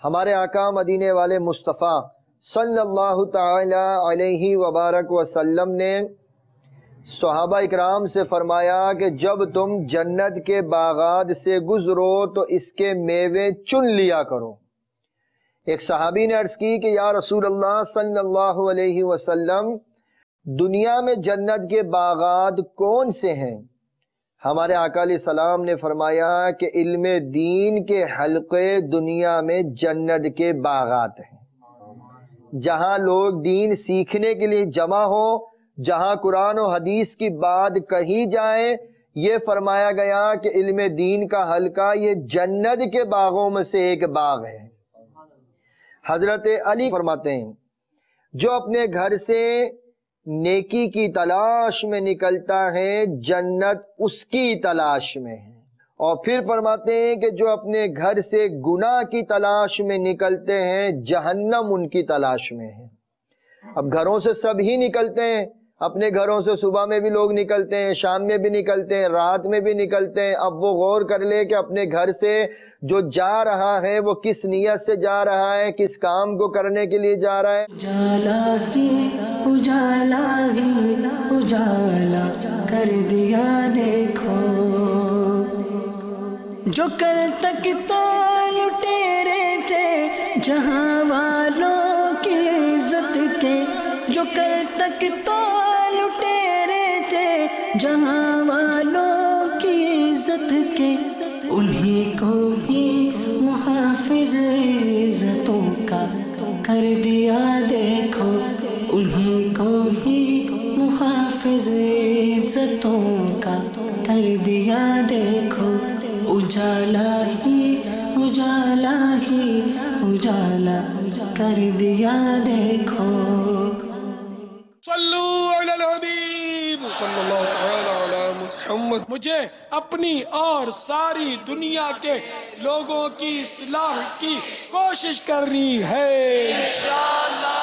ہمارے آقا مدینے والے مصطفیٰ صلی اللہ تعالی علیہ وبارک وسلم نے صحابہ اکرام سے فرمایا کہ جب تم جنت کے باغات سے گزرو تو اس کے میوے چن لیا کرو۔ ایک صحابی نے عرض کی کہ یا رسول اللہ صلی اللہ علیہ وسلم، دنیا میں جنت کے باغات کون سے ہیں؟ ہمارے آقا علیہ السلام نے فرمایا کہ علم دین کے حلقے دنیا میں جنت کے باغات ہیں، جہاں لوگ دین سیکھنے کے لیے جمع ہو، جہاں قرآن و حدیث کی بات کہی جائے۔ یہ فرمایا گیا کہ علم دین کا حلقہ یہ جنت کے باغوں میں سے ایک باغ ہے۔ حضرت علی فرماتے ہیں جو اپنے گھر سے نیکی کی تلاش میں نکلتا ہے جنت اس کی تلاش میں ہے، اور پھر فرماتے ہیں کہ جو اپنے گھر سے گناہ کی تلاش میں نکلتے ہیں جہنم ان کی تلاش میں ہے۔ اب گھروں سے سب ہی نکلتے ہیں، اپنے گھروں سے صبح میں بھی لوگ نکلتے ہیں، شام میں بھی نکلتے ہیں، رات میں بھی نکلتے ہیں۔ اب وہ غور کر لے کہ اپنے گھر سے جو جا رہا ہے وہ کس نیت سے جا رہا ہے، کس کام کو کرنے کے لیے جا رہا ہے۔ اجالا ہی اجالا ہی اجالا کر دیا دیکھو، جو کل تک تو لٹیرے تھے جہاں والوں کی عزت کے، جو کل تک تو لٹیرے تھے جہاں والوں کی عزت کے، انہی کو ہی محافظ عزتوں کا کر دیا دیکھو، انہی کو ہی محافظ عزتوں کا کر دیا دیکھو، اجالا ہی اجالا ہی اجالا کر دیا دیکھو۔ صلو علی الحبیب صلی اللہ تعالی علی محمد۔ مجھے اپنی اور ساری دنیا کے لوگوں کی اصلاح کی کوشش کرنی ہے انشاءاللہ۔